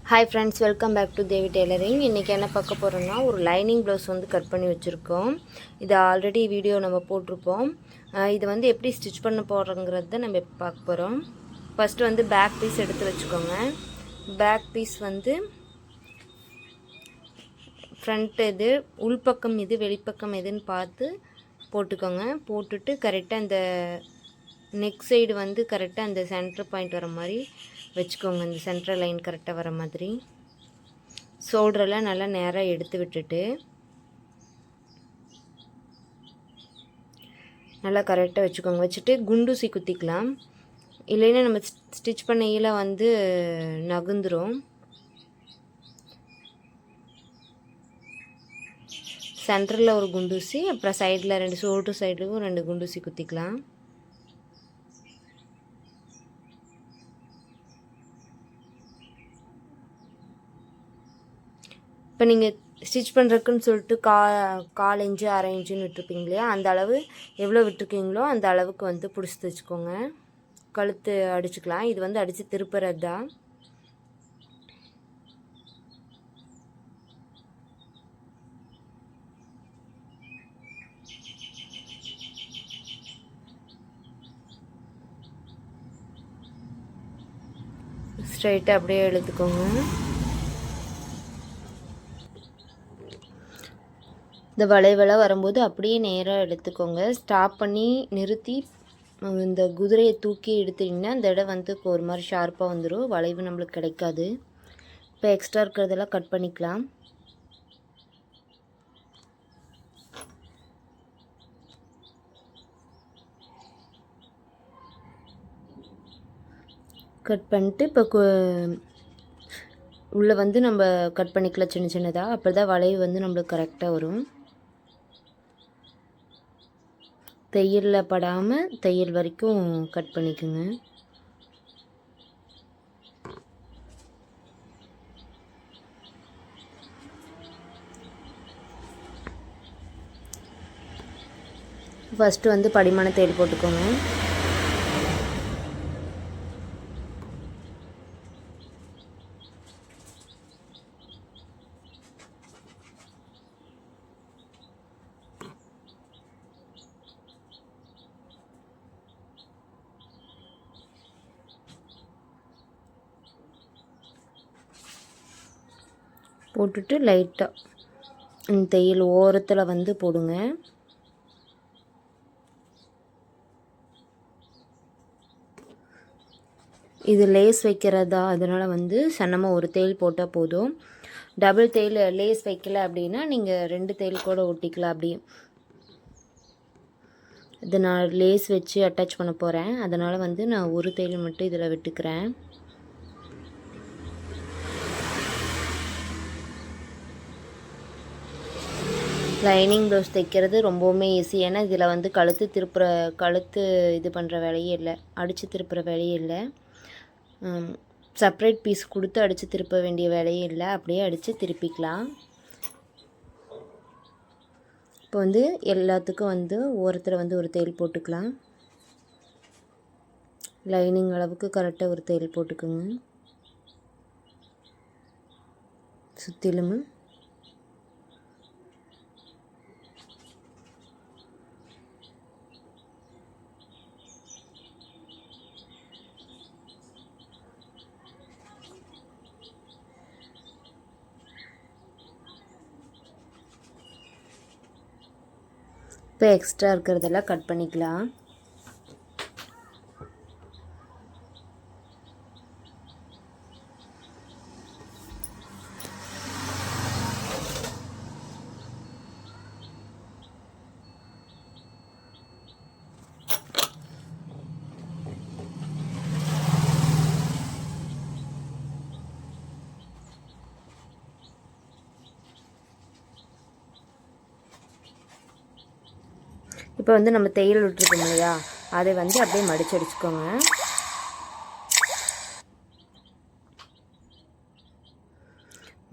Hi friends, welcome back to Devi tailoring. இன்றைக்கி என்ன பார்க்க போகிறோன்னா, ஒரு லைனிங் ப்ளவுஸ் வந்து கட் பண்ணி வச்சுருக்கோம். இது ஆல்ரெடி வீடியோ நம்ம போட்டிருப்போம். இது வந்து எப்படி ஸ்டிச் பண்ண போகிறோங்கிறது தான் நம்ம பார்க்க போகிறோம். ஃபஸ்ட்டு வந்து பேக் பீஸ் எடுத்து வச்சுக்கோங்க. பேக் பீஸ் வந்து ஃப்ரண்ட் இது, உள்பக்கம் இது, வெளிப்பக்கம் எதுன்னு பார்த்து போட்டுக்கோங்க. போட்டுட்டு கரெக்டாக அந்த நெக் சைடு வந்து கரெக்டாக அந்த சென்டர் பாயிண்ட் வர மாதிரி வச்சுக்கோங்க. இந்த சென்டர் லைன் கரெக்டாக வர மாதிரி ஷோல்டரெல்லாம் நல்லா நேராக எடுத்து விட்டுட்டு நல்லா கரெக்டாக வச்சுக்கோங்க. வச்சுட்டு குண்டூசி குத்திக்கலாம். இல்லைன்னா நம்ம ஸ்டிச் பண்ணையில் வந்து நகுந்துரும். சென்டரில் ஒரு குண்டூசி, அப்புறம் சைடில் ரெண்டு, ஷோல்டர் சைடுக்கும் ரெண்டு குண்டூசி குத்திக்கலாம். இப்போ நீங்கள் ஸ்டிச் பண்ணுறதுக்குன்னு சொல்லிட்டு கால் இன்ச்சு அரை இன்ச்சுன்னு விட்டுருப்பீங்க இல்லையா, அந்த அளவு எவ்வளோ விட்டுருக்கீங்களோ அந்த அளவுக்கு வந்து பிடிச்சி தைச்சிக்கோங்க. கழுத்து அடிச்சுக்கலாம். இது வந்து அடித்து திருப்புறது தான். ஸ்ட்ரைட்டாக அப்படியே எடுத்துக்கோங்க. இந்த வளைவெல்லாம் வரும்போது அப்படியே நேராக எடுத்துக்கோங்க. ஸ்டாப் பண்ணி நிறுத்தி இந்த குதிரையை தூக்கி எடுத்துட்டிங்கன்னா இந்த இடம் வந்து ஒரு மாதிரி ஷார்ப்பாக வந்துடும். வளைவு நம்மளுக்கு கிடைக்காது. இப்போ எக்ஸ்ட்ரா இருக்கிறதெல்லாம் கட் பண்ணிக்கலாம். கட் பண்ணிட்டு இப்போ உள்ளே வந்து நம்ம கட் பண்ணிக்கலாம் சின்ன சின்னதாக. அப்போ தான் வளைவு வந்து நம்மளுக்கு கரெக்டாக வரும். தையலில் படாமல் தையல் வரைக்கும் கட் பண்ணிக்கோங்க. ஃபஸ்ட்டு வந்து படிமான தையல் போட்டுக்கோங்க. போட்டுட்டு லைட்டாக தையல் ஓரத்தில் வந்து போடுங்க. இது லேஸ் வைக்கிறதா, அதனால் வந்து சன்னமாக ஒரு தையல் போட்டால் போதும். டபுள் தையல் லேஸ் வைக்கல அப்படின்னா நீங்கள் 2 தையல் கூட ஒட்டிக்கலாம். அப்படி இது நான் லேஸ் வச்சு அட்டாச் பண்ண போகிறேன். அதனால் வந்து நான் ஒரு தையல் மட்டும் இதில் விட்டுக்கிறேன். லைனிங் ப்ளவுஸ் தைக்கிறது ரொம்பவுமே ஈஸி. ஏன்னா இதில் வந்து கழுத்து இது பண்ணுற வேலையே இல்லை, அடித்து திருப்புற வேலையே இல்லை. செப்ரேட் பீஸ் கொடுத்து அடித்து திருப்ப வேண்டிய வேலையே இல்லை. அப்படியே அடித்து திருப்பிக்கலாம். இப்போ வந்து எல்லாத்துக்கும் வந்து ஓரத்தில் வந்து ஒரு தையல் போட்டுக்கலாம். லைனிங் அளவுக்கு கரெக்டாக ஒரு தையல் போட்டுக்கோங்க. சுற்றிலும் இப்போ எக்ஸ்ட்ரா இருக்கிறதெல்லாம் கட் பண்ணிக்கலாம். இப்போ வந்து நம்ம தையல் விட்டுருக்கோம் இல்லையா, அதை வந்து அப்படியே மடிச்சு அடிச்சுக்கோங்க.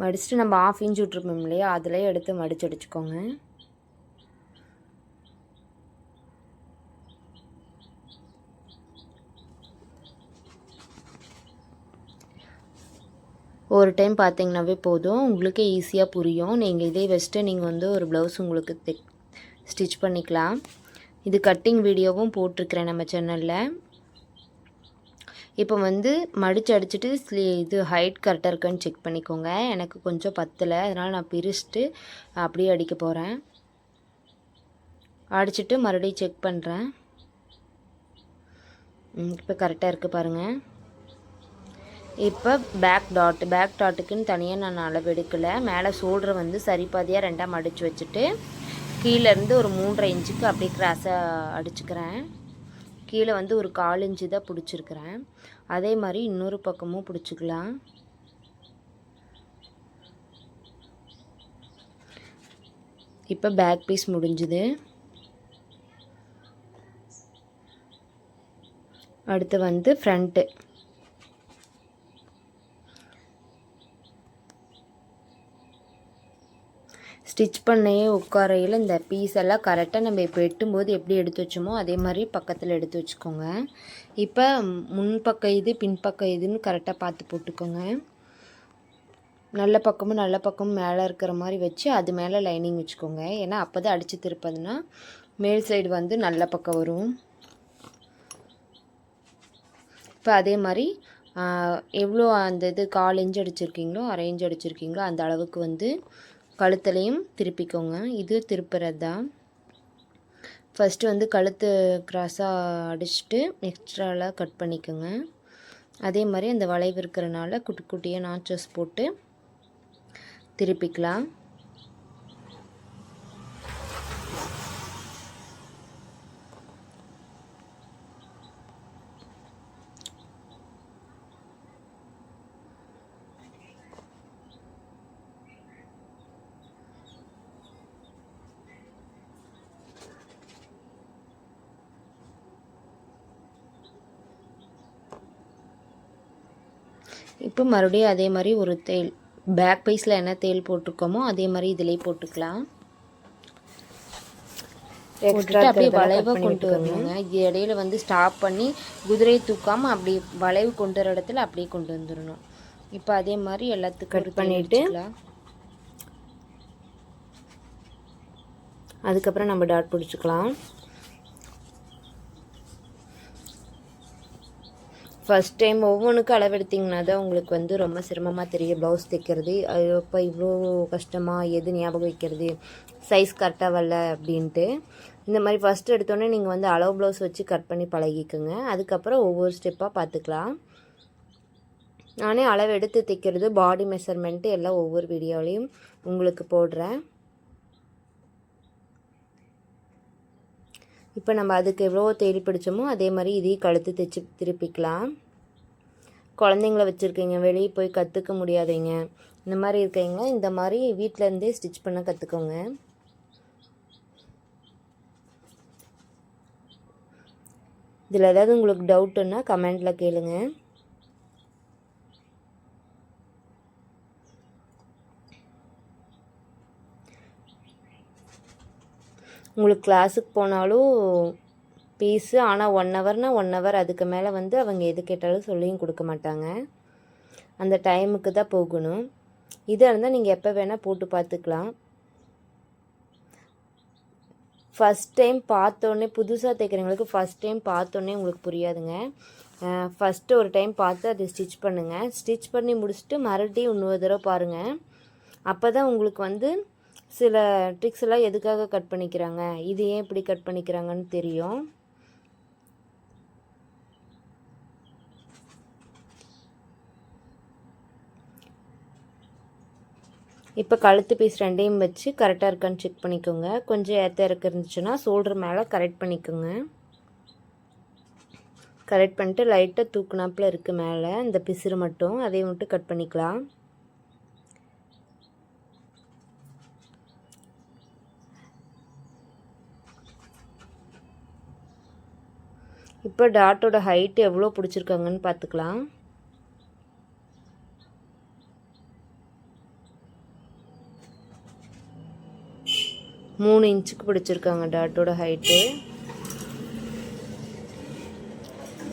மடிச்சுட்டு நம்ம 1/2 இன்ச் விட்டுருப்போம் இல்லையா, அதிலே எடுத்து மடிச்சு அடிச்சுக்கோங்க. ஒரு டைம் பார்த்தீங்கன்னாவே போதும், உங்களுக்கே ஈஸியாக புரியும். நீங்கள் இதே வச்சுட்டு நீங்கள் வந்து ஒரு ப்ளவுஸ் உங்களுக்கு ஸ்டிச் பண்ணிக்கலாம். இது கட்டிங் வீடியோவும் போட்டிருக்கிறேன் நம்ம சேனலில். இப்போ வந்து மடித்து அடிச்சுட்டு இது ஹைட் கரெக்டாக இருக்கான்னு செக் பண்ணிக்கோங்க. எனக்கு கொஞ்சம் பத்தலை, அதனால் நான் பிரிச்சுட்டு அப்படியே அடிக்க போகிறேன். அடிச்சுட்டு மறுபடியும் செக் பண்ணுறேன். இப்போ கரெக்டாக இருக்குது பாருங்கள். இப்போ பேக் டாட்டுக்குன்னு தனியாக நான் அளவு எடுக்கலை. மேலே ஷோல்டரை வந்து சரிபாதியாக 2ஆக மடித்து வச்சுட்டு கீழேருந்து ஒரு 3.5 இன்ச்சுக்கு அப்படியே கிராஸாக அடிச்சுக்கிறேன். கீழே வந்து ஒரு 1/4 இன்ச்சு தான் பிடிச்சிருக்கிறேன். அதே மாதிரி இன்னொரு பக்கமும் பிடிச்சிக்கலாம். இப்போ பேக் பீஸ் முடிஞ்சுது. அடுத்து வந்து ஃப்ரண்ட்டு. ஸ்டிச் பண்ணையே உட்காரையில் இந்த பீஸ் எல்லாம் கரெக்டாக நம்ம இப்போ எட்டும்போது எப்படி எடுத்து வச்சோமோ அதே மாதிரி பக்கத்தில் எடுத்து வச்சுக்கோங்க. இப்போ முன்பக்கம் இது பின்பக்கம் இதுன்னு கரெக்டாக பார்த்து போட்டுக்கோங்க. நல்ல பக்கமும் மேலே இருக்கிற மாதிரி வச்சு அது மேலே லைனிங் வச்சுக்கோங்க. ஏன்னா அப்போ தான் அடித்து திருப்பதுன்னா மேல் சைடு வந்து நல்ல பக்கம் வரும். இப்போ அதே மாதிரி எவ்வளோ அந்த இது 1/4 இன்ச் அடிச்சிருக்கீங்களோ 1/2 இன்ச் அடிச்சிருக்கீங்களோ அந்த அளவுக்கு வந்து கழுத்துலையும் திருப்பிக்கோங்க. இது திருப்புறது தான். ஃபஸ்ட்டு வந்து கழுத்து கிராஸாக அடிச்சுட்டு எக்ஸ்ட்ராலாம் கட் பண்ணிக்கோங்க. அதே மாதிரி அந்த வளைவு இருக்கிறனால குட்டி குட்டியாக நாச்சஸ் போட்டு திருப்பிக்கலாம். இப்போ மறுபடியும் அதே மாதிரி ஒரு தேல் பேக் பீஸில் என்ன தேல் போட்டிருக்கோமோ அதே மாதிரி இதிலே போட்டுக்கலாம். போட்டுட்டு அப்படியே வளைவாக கொண்டு வரணுங்க. இது இடையில வந்து ஸ்டாப் பண்ணி குதிரையை தூக்காமல் அப்படி வளைவு கொண்டு வர இடத்துல அப்படியே கொண்டு வந்துடணும். இப்போ அதே மாதிரி எல்லாத்துக்கும் கட் பண்ணிவிட்டு அதுக்கப்புறம் நம்ம டாட் பிடிச்சிக்கலாம். ஃபஸ்ட் டைம் ஒவ்வொன்றுக்கும் அளவெடுத்திங்கன்னா தான் உங்களுக்கு வந்து ரொம்ப சிரமமாக தெரியும் ப்ளவுஸ் தைக்கிறது. அது இப்போ இவ்வளோ கஷ்டமாக எது ஞாபகம் வைக்கிறது, சைஸ் கரெக்டாக வரல அப்படின்ட்டு. இந்த மாதிரி ஃபஸ்ட்டு எடுத்தோடனே நீங்கள் வந்து அளவு ப்ளவுஸ் வச்சு கட் பண்ணி பழகிக்குங்க. அதுக்கப்புறம் ஒவ்வொரு ஸ்டெப்பாக பார்த்துக்கலாம். நானே அளவு எடுத்து தைக்கிறது பாடி மெஷர்மெண்ட்டு எல்லாம் ஒவ்வொரு வீடியோலையும் உங்களுக்கு போடுறேன். இப்போ நம்ம அதுக்கு எவ்வளோ தேடி பிடிச்சோமோ அதே மாதிரி இதையும் கழுத்து தைச்சி திருப்பிக்கலாம். குழந்தைங்கள வச்சுருக்கீங்க, வெளியே போய் கற்றுக்க முடியாதீங்க, இந்த மாதிரி இருக்கீங்க, இந்த மாதிரி வீட்டிலேருந்தே ஸ்டிச் பண்ண கற்றுக்கோங்க. இதில் ஏதாவது உங்களுக்கு டவுட்டுன்னா கமெண்டில் கேளுங்க. உங்களுக்கு கிளாஸுக்கு போனாலும் பீஸு, ஆனால் 1 ஹவர்னால் 1 ஹவர், அதுக்கு மேலே வந்து அவங்க எது கேட்டாலும் சொல்லியும் கொடுக்க மாட்டாங்க. அந்த டைமுக்கு தான் போகணும். இதாக இருந்தால் நீங்கள் எப்போ வேணால் போட்டு பார்த்துக்கலாம். ஃபஸ்ட் டைம் பார்த்தோன்னே புதுசாக தைக்கிறவங்களுக்கு ஃபஸ்ட் டைம் பார்த்தோன்னே உங்களுக்கு புரியாதுங்க. ஃபஸ்ட்டு ஒரு டைம் பார்த்து அதை ஸ்டிச் பண்ணுங்கள். ஸ்டிச் பண்ணி முடிச்சுட்டு மறுபடியும் இன்னொரு தடவை பாருங்கள். அப்போ தான் உங்களுக்கு வந்து சில ட்ரிக்ஸ் எல்லாம் எதுக்காக கட் பண்ணிக்கிறாங்க, இது ஏன் இப்படி கட் பண்ணிக்கிறாங்கன்னு தெரியும். இப்போ கழுத்து பீஸ் 2ஐயும் வச்சு கரெக்டாக இருக்கான்னு செக் பண்ணிக்கோங்க. கொஞ்சம் ஏற்ற இறக்க இருந்துச்சுன்னா ஷோல்டர் மேலே கரெக்ட் பண்ணிக்கோங்க. கரெக்ட் பண்ணிட்டு லைட்டாக தூக்குனாப்பில் இருக்குது மேலே இந்த பிசுறு மட்டும், அதையும் மட்டும் கட் பண்ணிக்கலாம். இப்போ டாட்டோட ஹைட்டு எவ்வளோ பிடிச்சிருக்காங்கன்னு பார்த்துக்கலாம். 3 இன்ச்சுக்கு பிடிச்சிருக்காங்க டாட்டோட ஹைட்டு.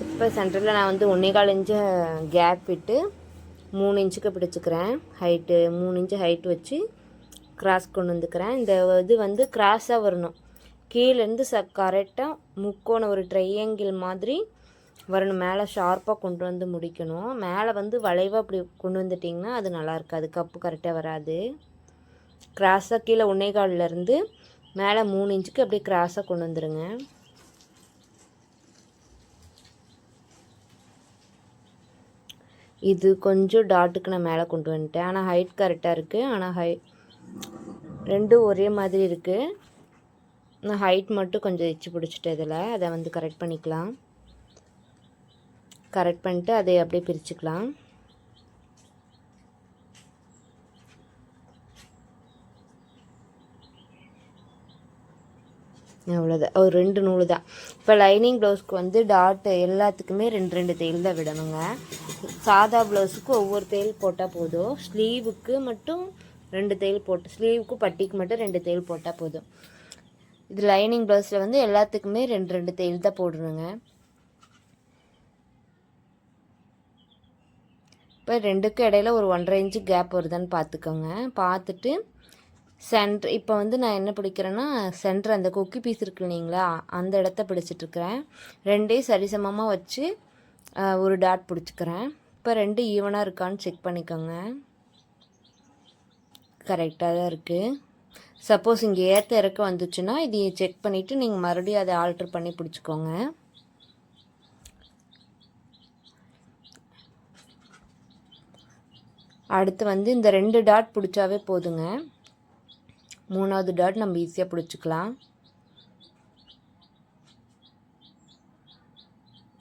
இப்போ சென்டரில் நான் வந்து 1.25 இன்ச்சு கேப் விட்டு 3 இன்ச்சுக்கு பிடிச்சிக்கிறேன். ஹைட்டு 3 இன்ச்சு ஹைட் வச்சு கிராஸ் கொண்டு வந்துக்கிறேன். இந்த இது வந்து கிராஸாக வரணும். கீழேருந்து கரெக்டாக முக்கோணம் ஒரு ட்ரையாங்கிள் மாதிரி வரணும். மேலே ஷார்ப்பாக கொண்டு வந்து முடிக்கணும். மேலே வந்து வளைவாக அப்படி கொண்டு வந்துட்டிங்கன்னா அது நல்லா இருக்காது, கப்பு கரெக்டாக வராது. கிராஸாக கீழே 1.25லேருந்து மேலே 3 இன்ச்சுக்கு அப்படியே கிராஸாக கொண்டு வந்துடுங்க. இது கொஞ்சம் டாட்டுக்கு நான் மேலே கொண்டு வந்துட்டேன். ஆனால் ஹைட் கரெக்டாக இருக்குது. ஆனால் ரெண்டும் ஒரே மாதிரி இருக்குது. நான் ஹைட் மட்டும் கொஞ்சம் எச்சு பிடிச்சிட்டேன் இதில். அதை வந்து கரெக்ட் பண்ணிக்கலாம். கரெக்ட் பண்ணிட்டு அதை அப்படியே பிரிச்சுக்கலாம். அவ்வளோதான். ஒரு 2 நூல் தான். இப்போ லைனிங் ப்ளவுஸ்க்கு வந்து டாட்டு எல்லாத்துக்குமே 2 தையல் தான் விடணுங்க. சாதா ப்ளவுஸுக்கு ஒவ்வொரு தையல் போட்டால் போதும். ஸ்லீவுக்கு மட்டும் 2 தையல் போட்டு, ஸ்லீவுக்கு பட்டிக்கு மட்டும் 2 தையல் போட்டால் போதும். இது லைனிங் ப்ளவுஸில் வந்து எல்லாத்துக்குமே 2 தையல் தான் போடணுங்க. இப்போ 2க்கும் இடையில ஒரு 1.5 இன்ச்சு கேப் வருதான்னு பார்த்துக்கோங்க. பார்த்துட்டு சென்ட்ரு இப்போ வந்து நான் என்ன பிடிக்கிறேன்னா, சென்ட்ரு அந்த கொக்கி பீஸ் இருக்கு இல்லைங்களா, அந்த இடத்த பிடிச்சிட்ருக்கிறேன். 2 சரிசமமாக வச்சு ஒரு டாட் பிடிச்சிக்கிறேன். இப்போ 2 ஈவனாக இருக்கான்னு செக் பண்ணிக்கோங்க. கரெக்டாக தான் இருக்குது. சப்போஸ் இங்கே ஏற்ற இறக்க வந்துச்சுன்னா இது செக் பண்ணிவிட்டு நீங்கள் மறுபடியும் அதை ஆல்ட்ரு பண்ணி பிடிச்சிக்கோங்க. அடுத்து வந்து இந்த 2 டாட் பிடிச்சாவே போதுங்க. 3வது டாட் நம்ம ஈஸியாக பிடிச்சிக்கலாம்.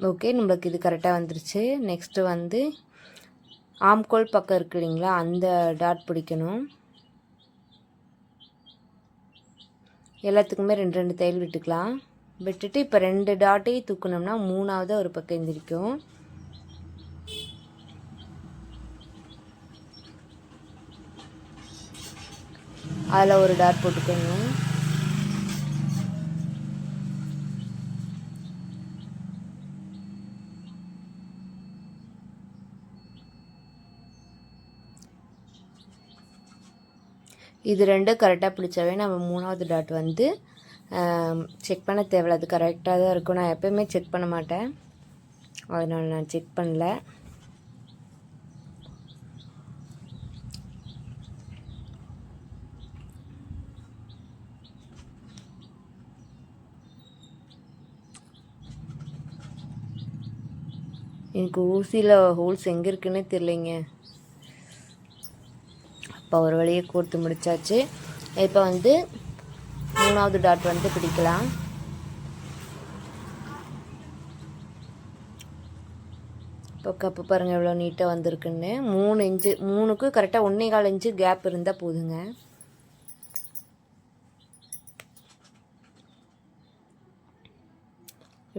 ஓகே, நம்மளுக்கு இது கரெக்டாக வந்துருச்சு. நெக்ஸ்ட்டு வந்து ஆம்கோல் பக்கம் இருக்கு இல்லைங்களா, அந்த டாட் பிடிக்கணும். எல்லாத்துக்குமே 2 தையல் விட்டுக்கலாம். விட்டுட்டு இப்போ 2 டாட்டையும் தூக்கணும்னா 3வது ஒரு பக்கம் எந்திரிக்கும். அதில் ஒரு டாட் போட்டுக்கோங்க. இது 2 கரெக்டாக பிடிச்சாவே நம்ம 3வது டாட் வந்து செக் பண்ண தேவையில்ல. அது கரெக்டாக தான் இருக்கும். நான் எப்போயுமே செக் பண்ண மாட்டேன், அதனால் நான் செக் பண்ணல. எனக்கு ஊசியில் ஹோல்ஸ் எங்கே இருக்குன்னே தெரியலைங்க. இப்போ ஒரு வழியை கோர்த்து முடித்தாச்சு. இப்போ வந்து 3வது டாட் வந்து பிடிக்கலாம். இப்போ கப்பு பாருங்கள் எவ்வளோ நீட்டாக வந்திருக்குன்னு. 3 இன்ச்சு, 3க்கு கரெக்டாக 1.25 இன்ச்சு கேப் இருந்தால் போதுங்க.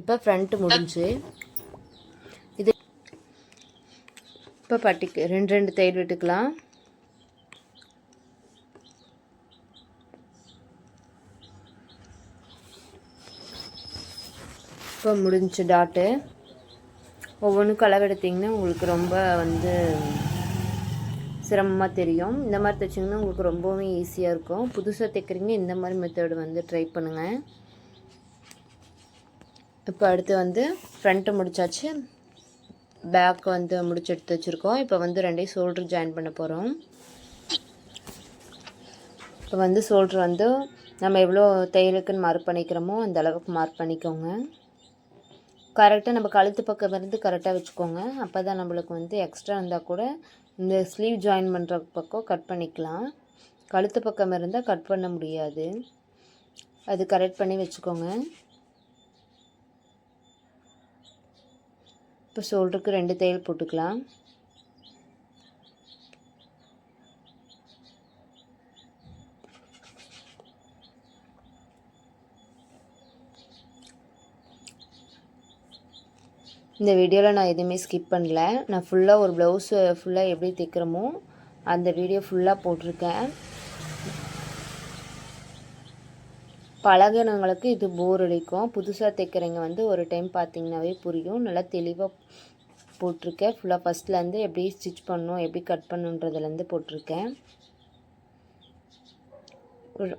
இப்போ ஃப்ரண்ட்டு முடிஞ்சு. இது இப்போ பட்டிக்கு 2 தையல் விட்டுக்கலாம். இப்போ முடிஞ்சு டாட்டு. ஒவ்வொன்றுக்கும் அளவு எடுத்திங்கன்னா உங்களுக்கு ரொம்ப வந்து சிரமமாக தெரியும். இந்த மாதிரி தைச்சிங்கன்னா உங்களுக்கு ரொம்பவும் ஈஸியாக இருக்கும். புதுசாக தைக்கிறீங்க இந்த மாதிரி மெத்தடு வந்து ட்ரை பண்ணுங்கள். இப்போ அடுத்து வந்து ஃப்ரண்ட்டு முடித்தாச்சு, பேக் வந்து முடிச்சு எடுத்து வச்சுருக்கோம். இப்போ வந்து 2 ஷோல்ட்ரு ஜாயின் பண்ண போகிறோம். இப்போ வந்து ஷோல்ட்ரு வந்து நம்ம எவ்வளோ தையலுக்குன்னு மார்க் பண்ணிக்கிறோமோ அந்த அளவுக்கு மார்க் பண்ணிக்கோங்க. கரெக்டாக நம்ம கழுத்து பக்கம் இருந்து கரெக்டாக வச்சுக்கோங்க. அப்போ தான் நம்மளுக்கு வந்து எக்ஸ்ட்ரா இருந்தால் கூட இந்த ஸ்லீவ் ஜாயின் பண்ணுற பக்கம் கட் பண்ணிக்கலாம். கழுத்து பக்கம் இருந்தால் கட் பண்ண முடியாது, அது கரெக்ட் பண்ணி வச்சுக்கோங்க. இப்போ ஷோல்டருக்கு 2 தையல் போட்டுக்கலாம். இந்த வீடியோவில் நான் எதுவுமே ஸ்கிப் பண்ணல. நான் ஃபுல்லாக ஒரு ப்ளவுஸு ஃபுல்லாக எப்படி தைக்கிறோமோ அந்த வீடியோ ஃபுல்லாக போட்டிருக்கேன். பழகினவங்களுக்கு இது போர் அடிக்கும். புதுசாக தைக்கிறவங்க வந்து ஒரு டைம் பார்த்திங்கனாவே புரியும். நல்லா தெளிவாக போட்டிருக்கேன். ஃபுல்லாக ஃபஸ்ட்லேருந்து எப்படி ஸ்டிச் பண்ணணும், எப்படி கட் பண்ணணுன்றதுலேருந்து போட்டிருக்கேன்.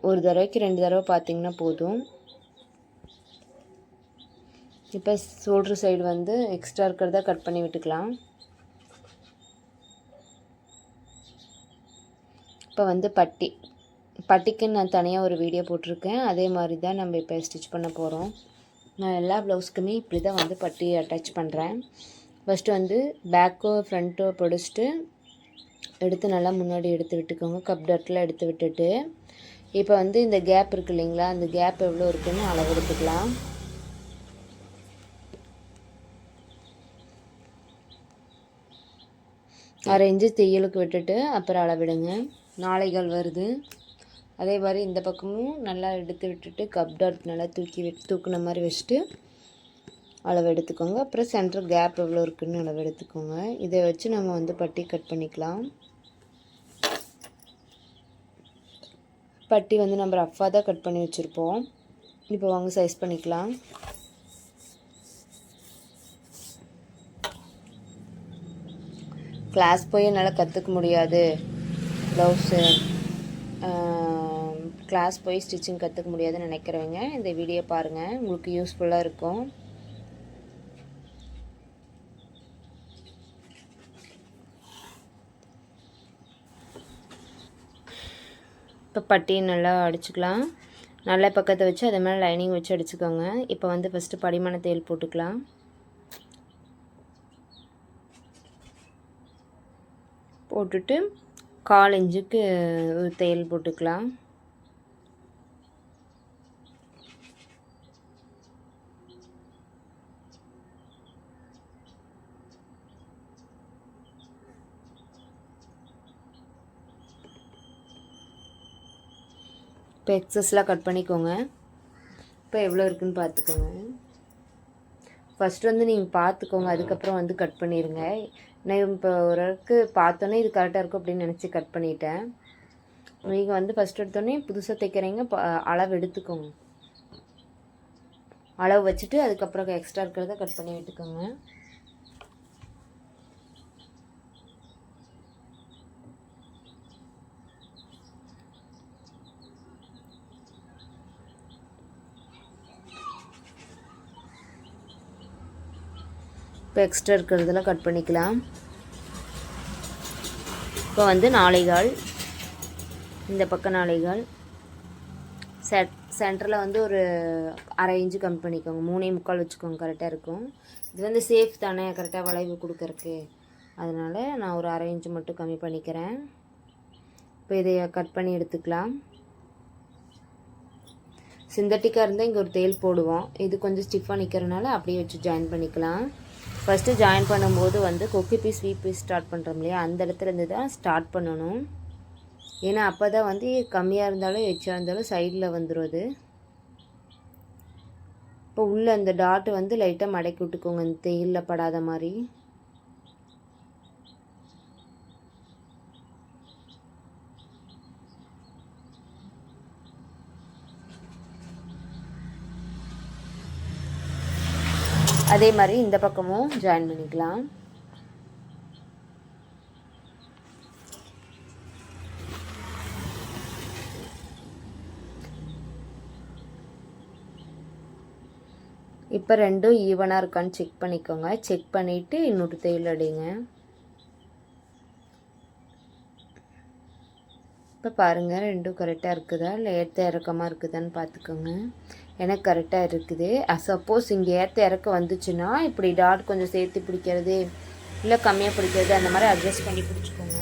ஒரு தடவைக்கு 2 தடவை பார்த்திங்கன்னா போதும். இப்போ ஷோல்ட்ரு சைடு வந்து எக்ஸ்ட்ரா இருக்கிறத கட் பண்ணி விட்டுக்கலாம். இப்போ வந்து பட்டிக்கு நான் தனியாக ஒரு வீடியோ போட்டிருக்கேன். அதே மாதிரி தான் நம்ம இப்போ ஸ்டிச் பண்ண போகிறோம். நான் எல்லா ப்ளவுஸ்க்குமே இப்படி தான் வந்து பட்டி அட்டாச் பண்ணுறேன். ஃபஸ்ட்டு வந்து பேக்கோ ஃப்ரண்ட்டோ பிடிச்சிட்டு எடுத்து நல்லா முன்னாடி எடுத்து விட்டுக்கோங்க. கப் டாட்டில் எடுத்து விட்டுட்டு இப்போ வந்து இந்த கேப் இருக்குது இல்லைங்களா, அந்த கேப் எவ்வளோ இருக்குதுன்னு அளவு எடுத்துக்கலாம். அரை இன்ச்சு தையலுக்கு விட்டுட்டு அப்புறம் அளவிடுங்க. 4 கால் வருது. அதே மாதிரி இந்த பக்கமும் நல்லா எடுத்து விட்டுட்டு கப் டாட் நல்லா தூக்குன மாதிரி வச்சுட்டு அளவு எடுத்துக்கோங்க. அப்புறம் சென்டர் கேப் எவ்வளோ இருக்குதுன்னு அளவு எடுத்துக்கோங்க. இதை வச்சு நம்ம வந்து பட்டி கட் பண்ணிக்கலாம். பட்டி வந்து நம்ம ரஃப்பாக தான் கட் பண்ணி வச்சுருப்போம். இப்போ வாங்க சைஸ் பண்ணிக்கலாம். கிளாஸ் போய் என்னால் கற்றுக்க முடியாது, ப்ளவுஸு கிளாஸ் போய் ஸ்டிச்சிங் கற்றுக்க முடியாதுன்னு நினைக்கிறவங்க இந்த வீடியோ பாருங்கள், உங்களுக்கு யூஸ்ஃபுல்லாக இருக்கும். இப்போ பட்டியை நல்லா அடிச்சுக்கலாம். நல்ல பக்கத்தை வச்சு அதே மாதிரி லைனிங் வச்சு அடிச்சுக்கோங்க. இப்போ வந்து ஃபஸ்ட்டு படிமான தையல் போட்டுக்கலாம். போட்டுட்டு 1/4 இன்ச்சுக்கு ஒரு தையல் போட்டுக்கலாம். இப்போ எக்ஸஸ்லாம் கட் பண்ணிக்கோங்க. இப்போ எவ்வளோ இருக்குதுன்னு பார்த்துக்கோங்க. ஃபஸ்ட்டு வந்து நீங்கள் பார்த்துக்கோங்க, அதுக்கப்புறம் வந்து கட் பண்ணிடுங்க. நான் இப்போ ஓரளவுக்கு பார்த்தோன்னே இது கரெக்டாக இருக்கும் அப்படின்னு நினச்சி கட் பண்ணிட்டேன். நீங்கள் வந்து ஃபஸ்ட் எடுத்தோடனே புதுசாக தைக்கிறீங்க, அளவு எடுத்துக்கோங்க. அளவு வச்சுட்டு அதுக்கப்புறம் எக்ஸ்ட்ரா இருக்கிறத கட் பண்ணி விட்டுக்கோங்க. இப்போ எக்ஸ்ட்ரா இருக்கிறதெல்லாம் கட் பண்ணிக்கலாம். இப்போ வந்து 4 கால், இந்த பக்கம் 4 கால், சென்டரில் வந்து ஒரு அரை இன்ச்சு கம்மி பண்ணிக்கோங்க. 3/4 வச்சுக்கோங்க, கரெக்டாக இருக்கும். இது வந்து சேஃப் தானே, கரெக்டாக வளைவு கொடுக்கறக்கு, அதனால் நான் ஒரு அரை இன்ச்சு மட்டும் கம்மி பண்ணிக்கிறேன். இப்போ இதை கட் பண்ணி எடுத்துக்கலாம். சிந்தட்டிக்காக இருந்தால் இங்கே ஒரு தையல் போடுவோம். இது கொஞ்சம் ஸ்டிஃபாக நிற்கிறனால அப்படியே வச்சு ஜாயின் பண்ணிக்கலாம். ஃபஸ்ட்டு ஜாயின் பண்ணும்போது வந்து கொக்கி பீஸ் வி பீஸ் ஸ்டார்ட் பண்ணுறோம் இல்லையா, அந்த இடத்துலேருந்து தான் ஸ்டார்ட் பண்ணணும். ஏன்னா அப்போ தான் வந்து கம்மியாக இருந்தாலும் எச்சா இருந்தாலும் சைடில் வந்துடும் அது. இப்போ உள்ளே அந்த டாட்டு வந்து லைட்டாக மடக்கி விட்டுக்கோங்க, இந்த தையலில் படாத மாதிரி. அதே மாதிரி இந்த பக்கமும் ஜாயின் பண்ணிக்கலாம். இப்போ ரெண்டும் ஈவனாக இருக்கான்னு செக் பண்ணிக்கோங்க. செக் பண்ணிவிட்டு இன்னொரு தையல் அடிங்க. இப்போ பாருங்கள், ரெண்டும் கரெக்டாக இருக்குதா இல்லை ஏற்ற இறக்கமாக இருக்குதான்னு பார்த்துக்கோங்க. எனக்கு கரெக்டாக இருக்குது. சப்போஸ் இங்கே ஏற்ற இறக்க வந்துச்சுன்னா இப்படி டாட் கொஞ்சம் சேர்த்து பிடிக்கிறது இல்லை கம்மியாக பிடிக்கிறது அந்த மாதிரி அட்ஜஸ்ட் பண்ணி பிடிச்சிக்கோங்க.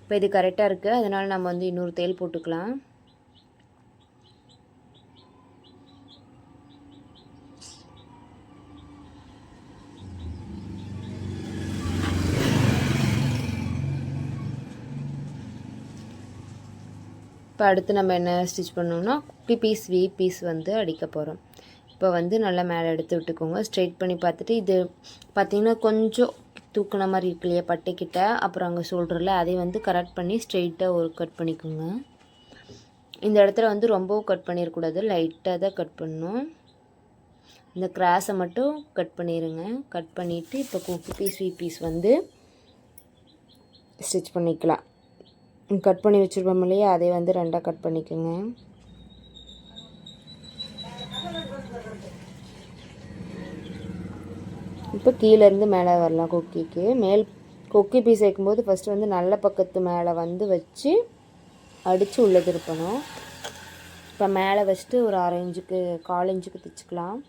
இப்போ இது கரெக்டாக இருக்குது, அதனால் நம்ம வந்து இன்னொரு தையல் போட்டுக்கலாம். இப்போ அடுத்து நம்ம என்ன ஸ்டிச் பண்ணோம்னா குக்கி பீஸ் வி பீஸ் வந்து அடிக்க போகிறோம். இப்போ வந்து நல்லா மேலே எடுத்து விட்டுக்கோங்க. ஸ்ட்ரெயிட் பண்ணி பார்த்துட்டு இது பார்த்திங்கன்னா கொஞ்சம் தூக்கின மாதிரி இருக்கு இல்லையா பட்டைக்கிட்ட, அப்புறம் அங்கே ஷோல்டரில் அதை வந்து கரெக்ட் பண்ணி ஸ்ட்ரெயிட்டாக ஒரு கட் பண்ணிக்கோங்க. இந்த இடத்துல வந்து ரொம்பவும் கட் பண்ணிடக்கூடாது, லைட்டாக தான் கட் பண்ணணும். இந்த கிராஸை மட்டும் கட் பண்ணிடுங்க. கட் பண்ணிவிட்டு இப்போ கொக்கு பீஸ் பீஸ் வந்து ஸ்டிச் பண்ணிக்கலாம். கட் பண்ணி வச்சுருப்போம் இல்லையா, அதை வந்து 2ஆக கட் பண்ணிக்கோங்க. இப்போ கீழேருந்து மேலே வரலாம். கொக்கிக்கு கொக்கி பீஸ் வைக்கும்போது ஃபஸ்ட்டு வந்து நல்ல பக்கத்து மேலே வந்து வச்சு அடித்து உள்ளே திருப்பணும். இப்போ மேலே வச்சுட்டு ஒரு 1/2 இன்ச்சுக்கு 1/4 இன்ச்சுக்கு தைச்சிக்கலாம்.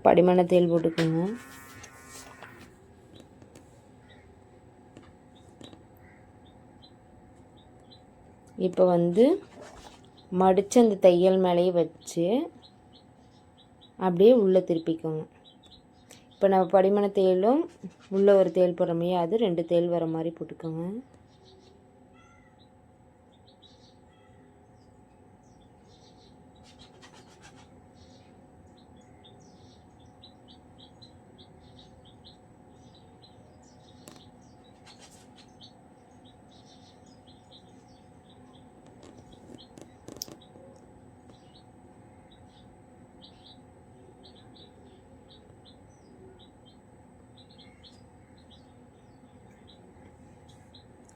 படிமான தேல் போட்டுக்கோங்க. இப்போ வந்து மடித்து அந்த தையல் மேலேயே வச்சு அப்படியே உள்ளே திருப்பிக்கோங்க. இப்போ நம்ம படிமான தேலும் உள்ளே ஒரு தேல் போடுறோமே, அது 2 தேல் வர மாதிரி போட்டுக்கோங்க.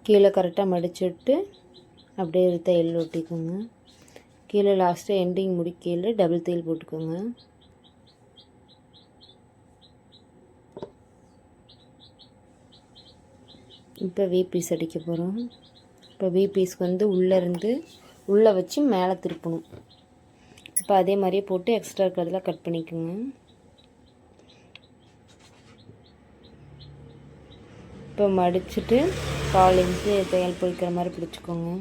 கீழே கரெக்டாக மடிச்சுட்டு அப்படியே ஒரு தையல் ஒட்டிக்கோங்க. கீழே லாஸ்ட்டு எண்டிங் முடிக்கையில் டபுள் தையல் போட்டுக்கோங்க. இப்போ வி பீஸ் அடிக்க போகிறோம். இப்போ வி பீஸ்க்கு வந்து உள்ளே வச்சு மேலே திருப்பணும். இப்போ அதே மாதிரியே போட்டு எக்ஸ்ட்ரா இருக்கிறதுல கட் பண்ணிக்கோங்க. இப்போ மடிச்சுட்டு 1/4 இன்ச்சு தையல் பிடிக்கிற மாதிரி பிடிச்சிக்கோங்க.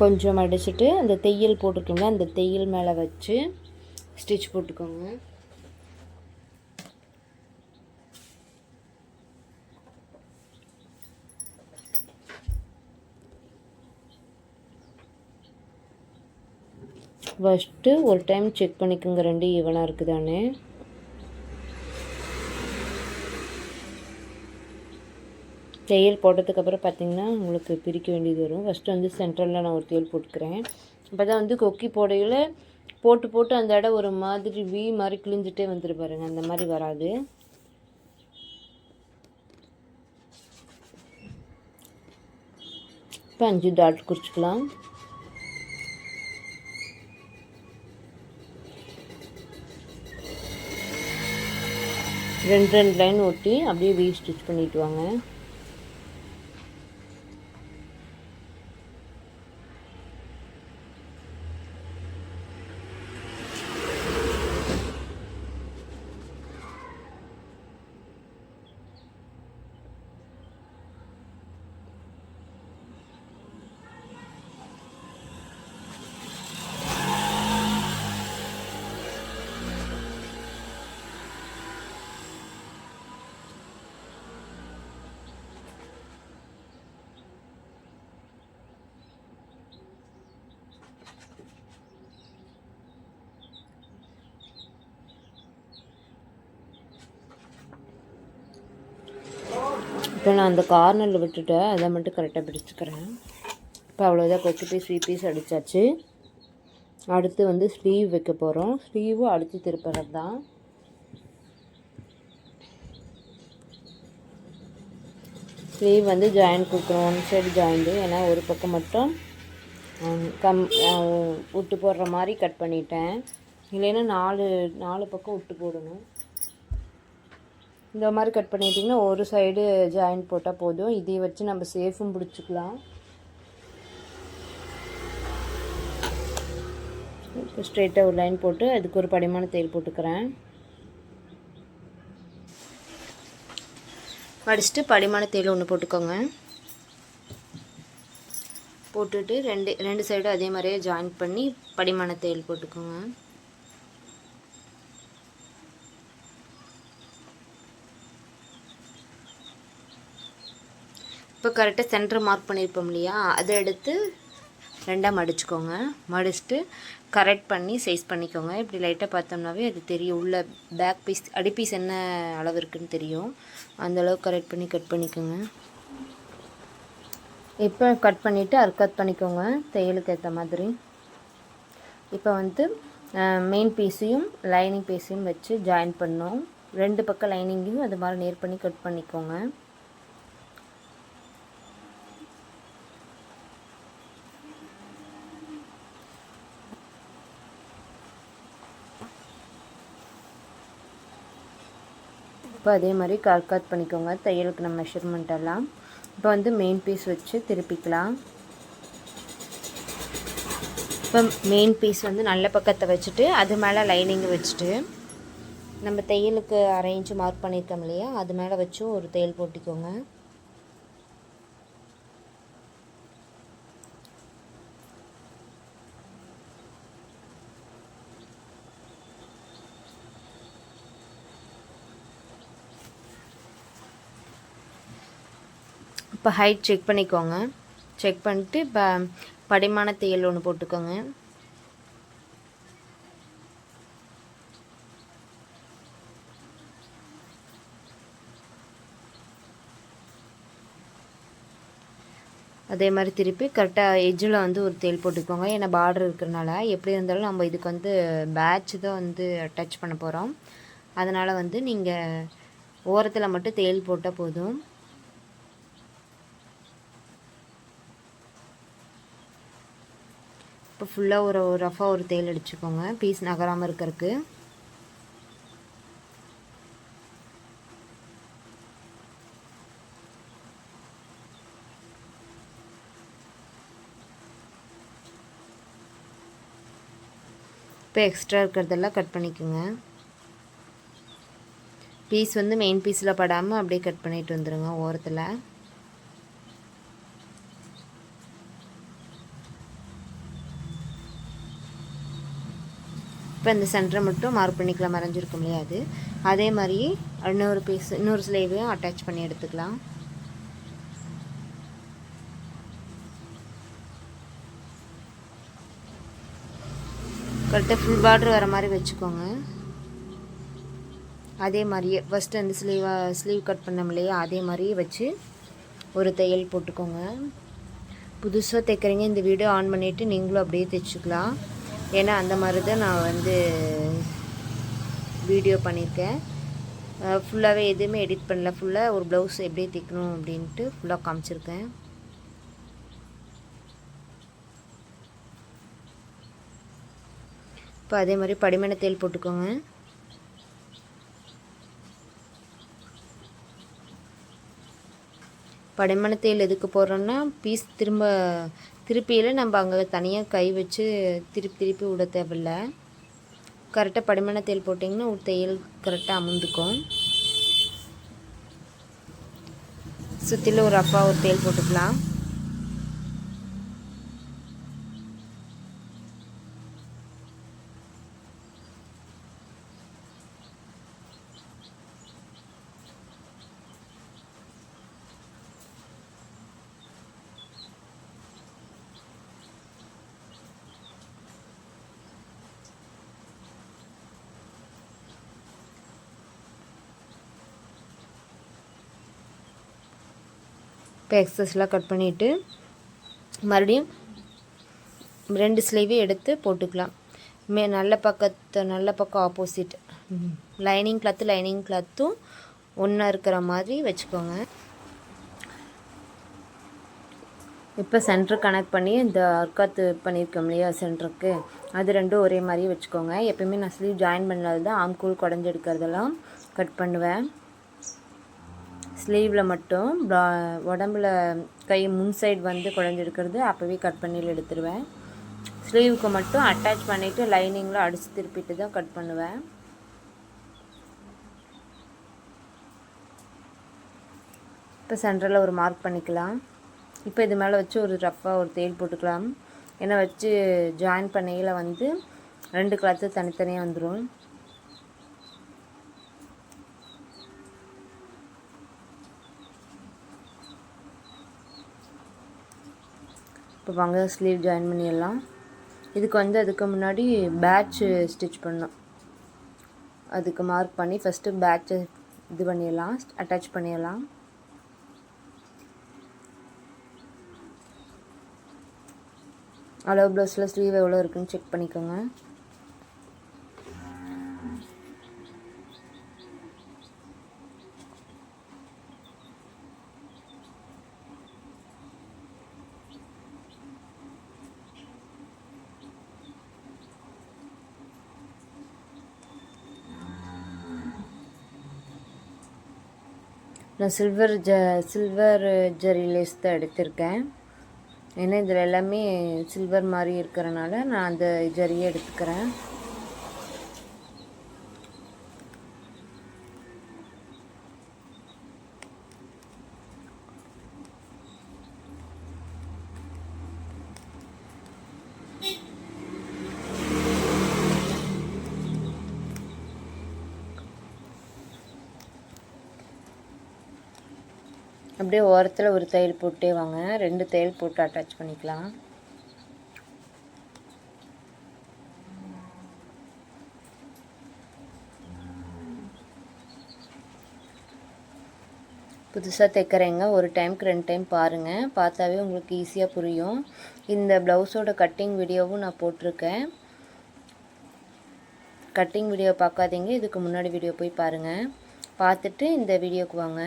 கொஞ்சம் மடிச்சுட்டு அந்த தையல் போட்டுக்கோங்க. அந்த தையல் மேலே வச்சு ஸ்டிச் போட்டுக்கோங்க. ஃபஸ்ட்டு ஒரு டைம் செக் பண்ணிக்கோங்க 2 ஈவனாக இருக்குதானே. தையல் போட்டதுக்கப்புறம் பார்த்திங்கன்னா உங்களுக்கு பிரிக்க வேண்டியது வரும். ஃபஸ்ட்டு வந்து சென்ட்ரலில் நான் ஒரு தையல் போட்டுக்கிறேன். அப்போ தான் வந்து கொக்கி போடையில் போட்டு அந்த இடம் ஒரு மாதிரி வி மாதிரி கிழிஞ்சிட்டே வந்துட்டு பாருங்க, அந்த மாதிரி வராது. இப்போ 5 டாட் குறிச்சிக்கலாம். ரெண்டு லைன் ஒட்டி அப்படியே வி ஸ்டிச் பண்ணிட்டு வாங்க. இப்போ நான் அந்த கார்னரில் விட்டுட்டேன், அதை மட்டும் கரெக்டாக பிடிச்சிக்கிறேன். இப்போ அவ்வளோதான், கொக்கி பீஸ் வி பீஸ் அடித்தாச்சு. அடுத்து வந்து ஸ்லீவ் வைக்க போகிறோம். ஸ்லீவும் அடுத்து திருப்புறது தான். ஸ்லீவ் வந்து ஜாயின் கொடுக்குறோம், 1 சைடு ஜாயிண்ட்டு. ஏன்னா ஒரு பக்கம் மட்டும் விட்டு போடுற மாதிரி கட் பண்ணிட்டேன். இல்லைன்னா 4 பக்கம் விட்டு போடணும். இந்த மாதிரி கட் பண்ணிட்டிங்கன்னா ஒரு சைடு ஜாயின் போட்டால் போதும். இதை வச்சு நம்ம சேஃபும் பிடிச்சிக்கலாம். இப்போ ஸ்ட்ரெயிட்டாக ஒரு லைன் போட்டு அதுக்கு ஒரு படிமான தையல் போட்டுக்கிறேன். மடிச்சுட்டு படிமான தையல் ஒன்று போட்டுக்கோங்க. போட்டுட்டு ரெண்டு சைடும் அதே மாதிரியே ஜாயின் பண்ணி படிமான தையல் போட்டுக்கோங்க. இப்போ கரெக்டாக சென்டர் மார்க் பண்ணியிருப்போம் இல்லையா, அதை எடுத்து 2ஆக மடிச்சுக்கோங்க. மடிச்சுட்டு கரெக்ட் பண்ணி சைஸ் பண்ணிக்கோங்க. இப்படி லைட்டாக பார்த்தோம்னாவே அது தெரியும், உள்ள பேக் பீஸ் அடிப்பீஸ் என்ன அளவு இருக்குதுன்னு தெரியும். அந்தளவுக்கு கரெக்ட் பண்ணி கட் பண்ணிக்கோங்க. இப்போ கட் பண்ணிவிட்டு அர்கட் பண்ணிக்கோங்க தையலுக்கு ஏற்ற மாதிரி. இப்போ வந்து மெயின் பீஸையும் லைனிங் பீஸையும் வச்சு ஜாயின் பண்ணோம். 2 பக்கம் லைனிங்கையும் அது மாதிரி நேர் பண்ணி கட் பண்ணிக்கோங்க. இப்போ அதே மாதிரி கட் பண்ணிக்கோங்க தையலுக்கு நம்ம மெஷர்மெண்ட் எல்லாம். இப்போ வந்து மெயின் பீஸ் வச்சு திருப்பிக்கலாம். இப்போ மெயின் பீஸ் வந்து நல்ல பக்கத்தை வச்சுட்டு அது மேலே லைனிங்கை வச்சுட்டு நம்ம தையலுக்கு அரேஞ்சு மார்க் பண்ணியிருக்கோம் இல்லையா, அது மேலே வச்சு ஒரு தையல் போட்டிக்கோங்க. இப்போ ஹைட் செக் பண்ணிக்கோங்க. செக் பண்ணிட்டு இப்போ படிமான தையல் ஒன்று போட்டுக்கோங்க. அதே மாதிரி திருப்பி கரெக்டாக எட்ஜில் வந்து ஒரு தையல் போட்டுக்கோங்க. ஏன்னா பார்டர் இருக்கிறனால எப்படி இருந்தாலும் நம்ம இதுக்கு வந்து பேட்ச் தான் வந்து அட்டாச் பண்ண போகிறோம். அதனால் வந்து நீங்கள் ஓரத்தில் மட்டும் தையல் போட்டால் போதும். இப்போ ஃபுல்லாக ஒரு ரஃபாக ஒரு தையல் அடிச்சுக்கோங்க பீஸ் நகராமல் இருக்கிறதுக்கு. இப்போ எக்ஸ்ட்ரா இருக்கிறதெல்லாம் கட் பண்ணிக்கோங்க. பீஸ் வந்து மெயின் பீஸில் படாமல் அப்படியே கட் பண்ணிட்டு வந்துடுங்க ஓரத்தில். இப்போ இந்த சென்டரை மட்டும் மார்க் பண்ணிக்கலாம், மறைஞ்சிருக்கும் இல்லையா அது. அதே மாதிரி இன்னொரு பீஸ் இன்னொரு ஸ்லீவையும் அட்டாச் பண்ணி எடுத்துக்கலாம். கரெக்டாக ஃபுல் பார்டர் வர மாதிரி வச்சுக்கோங்க. அதே மாதிரியே ஃபஸ்ட்டு அந்த ஸ்லீவ் கட் பண்ணோம் இல்லையா, அதே மாதிரியே வச்சு ஒரு தையல் போட்டுக்கோங்க. புதுசாக தைக்கிறீங்க இந்த வீடியோ ஆன் பண்ணிவிட்டு நீங்களும் அப்படியே தைச்சிக்கலாம். ஏன்னா அந்த மாதிரி தான் நான் வந்து வீடியோ பண்ணியிருக்கேன். ஃபுல்லாகவே எதுவுமே எடிட் பண்ணல, ஃபுல்லாக ஒரு ப்ளவுஸ் எப்படி தைக்கணும் அப்படின்ட்டு ஃபுல்லாக காமிச்சிருக்கேன். இப்போ அதே மாதிரி படிமான தையல் போட்டுக்கோங்க. படிமான தையல் எதுக்கு போடுறோன்னா பீஸ் திருப்பியில் நம்ம அங்கே தனியாக கை வச்சு திருப்பி விட தேவையில்லை. கரெக்டாக படிமான தையல் போட்டிங்கன்னா ஒரு தையல் கரெக்டாக அமுந்துக்கும். சுற்றிலும் ஒரு ரஃபாக ஒரு தையல் போட்டுக்கலாம். இப்போ எக்ஸஸ்லாம் கட் பண்ணிவிட்டு மறுபடியும் 2 ஸ்லீவையும் எடுத்து போட்டுக்கலாம். நல்ல பக்கம் ஆப்போசிட் லைனிங் கிளாத்தும் ஒன்றா இருக்கிற மாதிரி வச்சுக்கோங்க. இப்போ சென்டர் கனெக்ட் பண்ணி இந்த அர்க்காத்து பண்ணியிருக்கோம் இல்லையா சென்டருக்கு, அது ரெண்டும் ஒரே மாதிரி வச்சுக்கோங்க. எப்பயுமே நான் ஸ்லீவ் ஜாயின் பண்ணது தான் ஆம்கூல் குடஞ்சி எடுக்கிறதெல்லாம் கட் பண்ணுவேன். ஸ்லீவில் மட்டும் உடம்புல கை முன் சைடு வந்து குழஞ்செடுக்கிறது அப்போவே கட் பண்ணி எடுத்துருவேன். ஸ்லீவுக்கு மட்டும் அட்டாச் பண்ணிவிட்டு லைனிங்கில் அடித்து திருப்பிட்டு தான் கட் பண்ணுவேன். இப்போ சென்டரில் ஒரு மார்க் பண்ணிக்கலாம். இப்போ இது மேலே வச்சு ஒரு ரஃப்பாக ஒரு தையல் போட்டுக்கலாம். ஏன்னா வச்சு ஜாயின் பண்ணையில் வந்து 2 கிளாத்து தனித்தனியாக வந்துடும். இப்போ வாங்க ஸ்லீவ் ஜாயின் பண்ணிடலாம். இதுக்கு வந்து அதுக்கு முன்னாடி பேட்ச் ஸ்டிச் பண்ணோம். அதுக்கு மார்க் பண்ணி ஃபஸ்ட்டு பேட்சை இது பண்ணிடலாம், அட்டாச் பண்ணிடலாம். அளவு ப்ளவுஸில் ஸ்லீவ் எவ்வளோ இருக்குன்னு செக் பண்ணிக்கோங்க. நான் சில்வர் ஜரி லேஸ் தான் எடுத்திருக்கேன். ஏன்னா இதில் எல்லாமே சில்வர் மாதிரி இருக்கிறனால நான் அந்த ஜரியை எடுத்துக்கிறேன். அப்படியே ஓரத்தில் ஒரு தையல் போட்டே வாங்க. 2 தையல் போட்டு அட்டாச் பண்ணிக்கலாம். புதுசாக தைக்கிறேங்க, ஒரு டைமுக்கு 2 டைம் பாருங்கள். பார்த்தாவே உங்களுக்கு ஈஸியாக புரியும். இந்த ப்ளவுஸோட கட்டிங் வீடியோவும் நான் போட்டிருக்கேன். கட்டிங் வீடியோ பார்க்காதீங்க, இதுக்கு முன்னாடி வீடியோ போய் பாருங்கள். பார்த்துட்டு இந்த வீடியோக்கு வாங்க.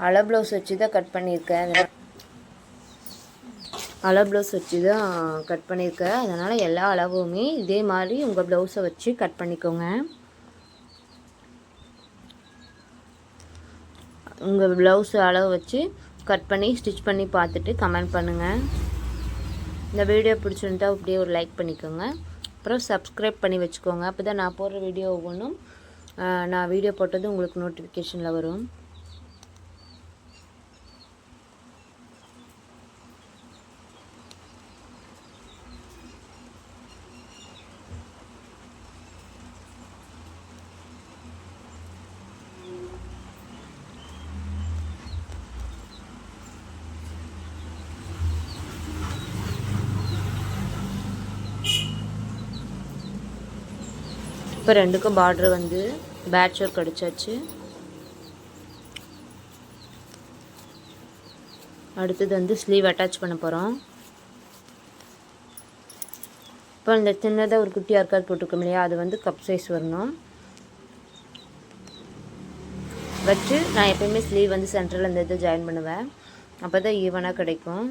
அளவு ப்ளவுஸ் வச்சு தான் கட் பண்ணியிருக்கேன். அளவு ப்ளவுஸ் வச்சு தான் கட் பண்ணியிருக்கேன். அதனால் எல்லா அளவுமே இதே மாதிரி உங்கள் ப்ளவுஸை வச்சு கட் பண்ணிக்கோங்க. உங்கள் ப்ளவுஸ் அளவு வச்சு கட் பண்ணி ஸ்டிச் பண்ணி பார்த்துட்டு கமெண்ட் பண்ணுங்கள். இந்த வீடியோ பிடிச்சிருந்தா அப்படியே ஒரு லைக் பண்ணிக்கோங்க. அப்புறம் சப்ஸ்கிரைப் பண்ணி வச்சுக்கோங்க. அப்போ தான் நான் போடுற வீடியோ ஒவ்வொன்றும் நான் வீடியோ போட்டது உங்களுக்கு நோட்டிஃபிகேஷனில் வரும். இப்போ 2க்கும் பார்டர் வந்து பேட்ச் ஒர்க் அடிச்சாச்சு. அடுத்தது வந்து ஸ்லீவ் அட்டாச் பண்ண போகிறோம். இப்போ அந்த சின்னதாக ஒரு குட்டி ஆர்காட் போட்டுருக்கோம் இல்லையா, அது வந்து கப் சைஸ் வரணும். வச்சு நான் எப்போயுமே ஸ்லீவ் வந்து சென்டரில் இந்த இதை ஜாயின் பண்ணுவேன். அப்போ தான் ஈவனாக கிடைக்கும்.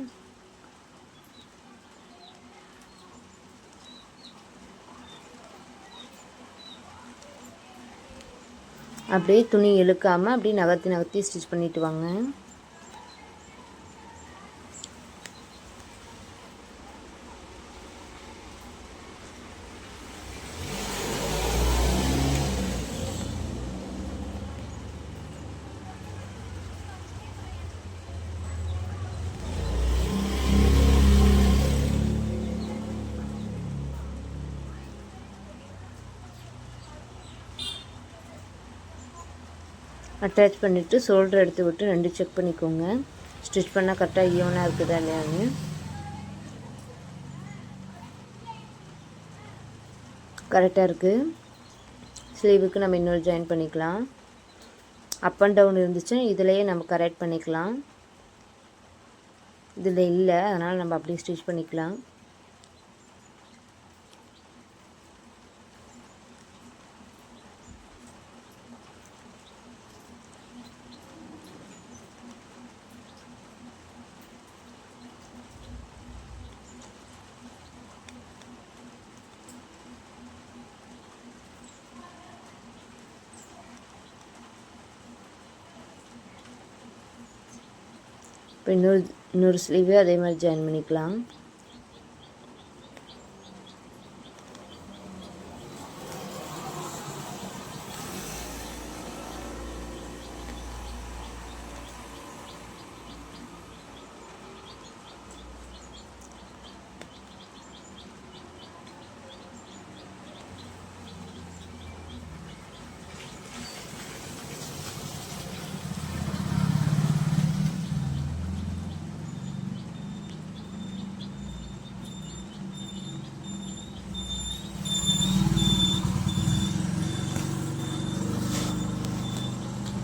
அப்படியே துணி இழுக்காமல் அப்படியே நகர்த்தி ஸ்டிச் பண்ணிட்டு வாங்க. அட்டாச் பண்ணிவிட்டு ஷோல்டர் எடுத்து விட்டு 2 செக் பண்ணிக்கோங்க. ஸ்டிச் பண்ணால் கரெக்டாக ஈவனாக இருக்குதா இல்லையான்னு. கரெக்டாக இருக்குது. ஸ்லீவுக்கு நம்ம இன்னொரு ஜாயின் பண்ணிக்கலாம். அப் அண்ட் டவுன் இருந்துச்சுன்னா இதிலையே நம்ம கரெக்ட் பண்ணிக்கலாம். இதில் இல்லை, அதனால் நம்ம அப்படியே ஸ்டிச் பண்ணிக்கலாம். இப்போ இன்னொரு ஸ்லீவு அதே மாதிரி ஜாயின் பண்ணிக்கலாம்.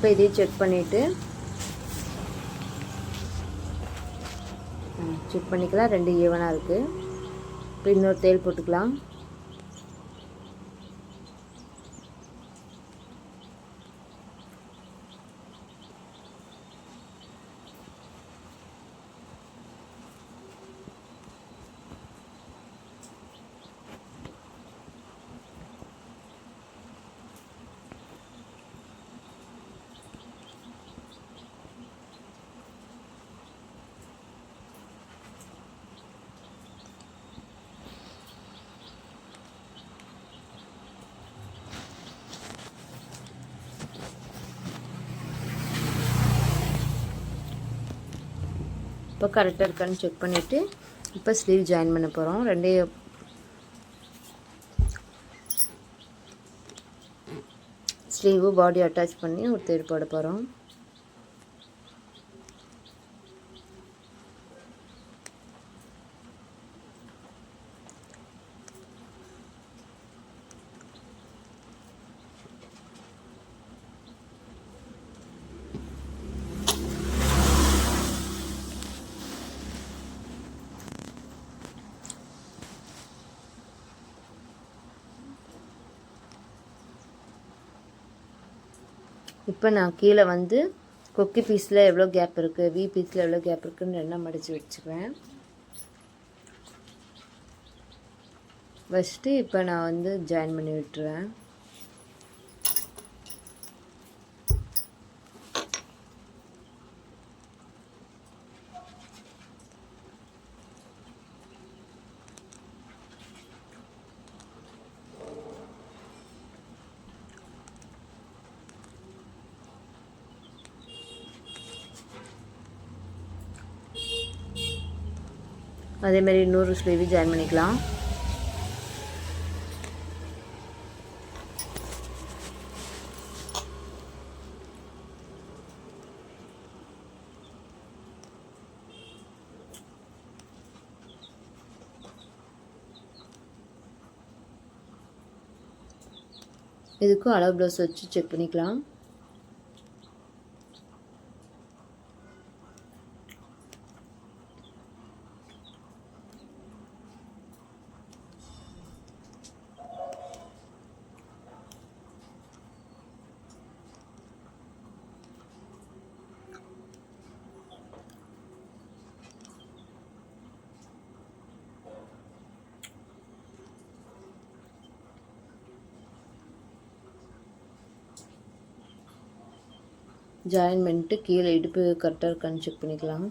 இப்போ இதையும் செக் பண்ணிவிட்டு செக் பண்ணிக்கலாம், 2 ஈவனாக இருக்குது. இப்போ இன்னொரு தையல் போட்டுக்கலாம். இப்போ கரெக்டாக இருக்கான்னு செக் பண்ணிவிட்டு இப்போ ஸ்லீவ் ஜாயின் பண்ண போகிறோம். 2 ஸ்லீவு பாடி அட்டாச் பண்ணி ஒரு தையல் போட போகிறோம். இப்போ நான் கீழே வந்து கொக்கி பீஸில் எவ்வளோ கேப் இருக்குது, வி பீஸில் எவ்வளோ கேப் இருக்குதுன்னு ரெண்டாக மடித்து வச்சுக்குவேன். வச்சுட்டு இப்போ நான் வந்து ஜாயின் பண்ணி விட்டுருவேன். அதேமாதிரி இன்னொரு ஸ்லீவ் ஜாயின் பண்ணிக்கலாம். இதுக்கும் அளவு ப்ளவுஸ் வச்சு செக் பண்ணிக்கலாம். ஜாயின் பண்ணிட்டு கீழே இடுப்பு கரெக்டாக இருக்கான்னு செக் பண்ணிக்கலாம்.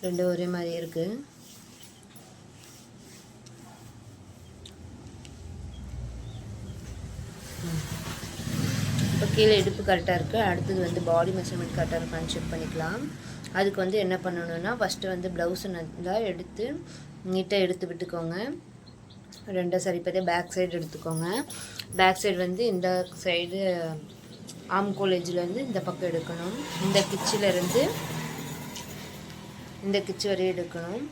ரெண்டும் ஒரே மாதிரி இருக்குது. இப்போ கீழே இடுப்பு கரெக்டாக இருக்குது. அடுத்தது வந்து பாடி மெஷர்மெண்ட் கரெக்டாக இருக்கான்னு செக் பண்ணிக்கலாம். அதுக்கு வந்து என்ன பண்ணணுன்னா, ஃபஸ்ட்டு வந்து ப்ளவுஸை நல்லா எடுத்து நீட்டாக எடுத்து விட்டுக்கோங்க. 2 சரிப்பதே பேக் சைடு எடுத்துக்கோங்க. பேக் சைடு வந்து இந்த சைடு ஆம்கோல் எஜ்ஜிலேருந்து இந்த பக்கம் எடுக்கணும். இந்த கிச்சிலேருந்து இந்த கிச்சு வரையும் எடுக்கணும்.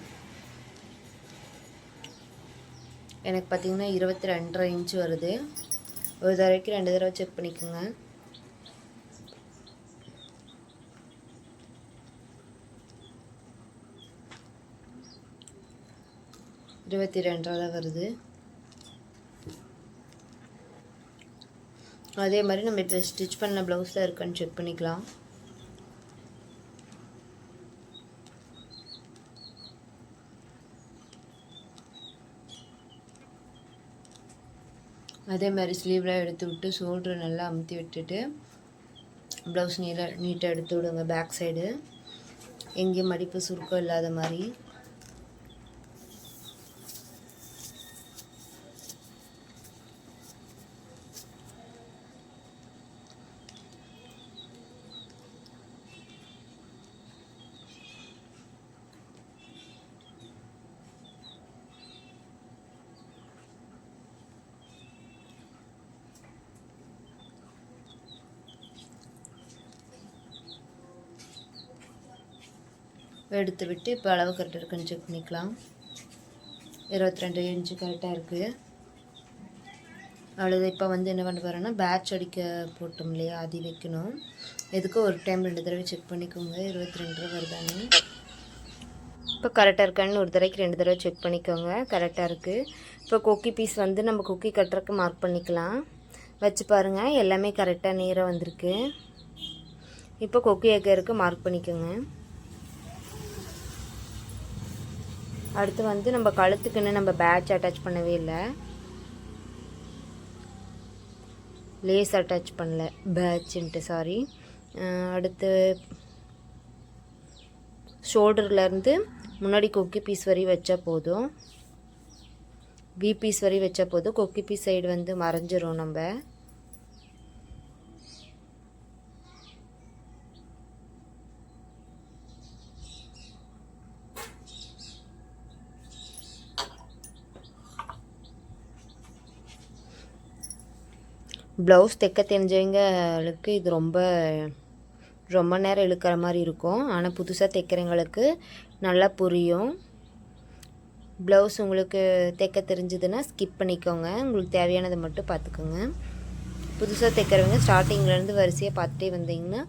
எனக்கு பார்த்திங்கன்னா 22.5 இன்ச்சு வருது. ஒரு தடவைக்கு 2 தடவை செக் பண்ணிக்கோங்க. இருபத்தி 2 வருது. அதே மாதிரி நம்ம இப்போ ஸ்டிச் பண்ண ப்ளவுஸில் இருக்கான்னு செக் பண்ணிக்கலாம். அதே மாதிரி ஸ்லீவ்லாம் எடுத்து விட்டு ஷோல்டரை நல்லா அமுத்தி விட்டுட்டு ப்ளவுஸ் நீட்டாக எடுத்து விடுங்க. பேக் சைடு எங்கேயும் மடிப்பு சுருக்கம் இல்லாத மாதிரி. எடுத்து விட்டு இப்போ அளவு கரெக்டாக இருக்குன்னு செக் பண்ணிக்கலாம். 22 இன்ச்சு கரெக்டாக இருக்குது. அவ்வளோதான். இப்போ வந்து என்ன பண்ண போகிறேன்னா பேட்ச் அடிக்க போட்டோம் இல்லையா, அது வைக்கணும். எதுக்கு ஒரு டைம் 2 தடவை செக் பண்ணிக்கோங்க 22 வருதான்னு. இப்போ கரெக்டாக இருக்கான்னு ஒரு தடவைக்கு 2 தடவை செக் பண்ணிக்கோங்க. கரெக்டாக இருக்குது. இப்போ கொக்கி பீஸ் வந்து நம்ம கொக்கி கட்டுறதுக்கு மார்க் பண்ணிக்கலாம். வச்சு பாருங்கள், எல்லாமே கரெக்டாக நேராக வந்திருக்கு. இப்போ கொக்கி ஏக்கருக்கு மார்க் பண்ணிக்கோங்க. அடுத்து வந்து நம்ம கழுத்துக்குன்னு நம்ம பேட்ச் அட்டாச் பண்ணவே இல்லை, லேஸ் அட்டாச் பண்ணல, பேட்சுன்ட்டு சாரி. அடுத்து ஷோல்டர்லேருந்து முன்னாடி கொக்கி பீஸ் வரை வச்சா போதும், வி பீஸ் வரை வச்சா போதும். கொக்கி பீஸ் சைடு வந்து மறைஞ்சிரும். நம்ம ப்ளவுஸ் தைக்க தெரிஞ்சவங்களுக்கு இது ரொம்ப நேரம் இழுக்கிற மாதிரி இருக்கும். ஆனால் புதுசாக தைக்கிறவங்களுக்கு நல்லா புரியும். ப்ளவுஸ் உங்களுக்கு தைக்க தெரிஞ்சதுன்னா ஸ்கிப் பண்ணிக்கோங்க, உங்களுக்கு தேவையானதை மட்டும் பார்த்துக்கோங்க. புதுசாக தைக்கிறவங்க ஸ்டார்டிங்லேருந்து வரிசையாக பார்த்துட்டே வந்தீங்கன்னா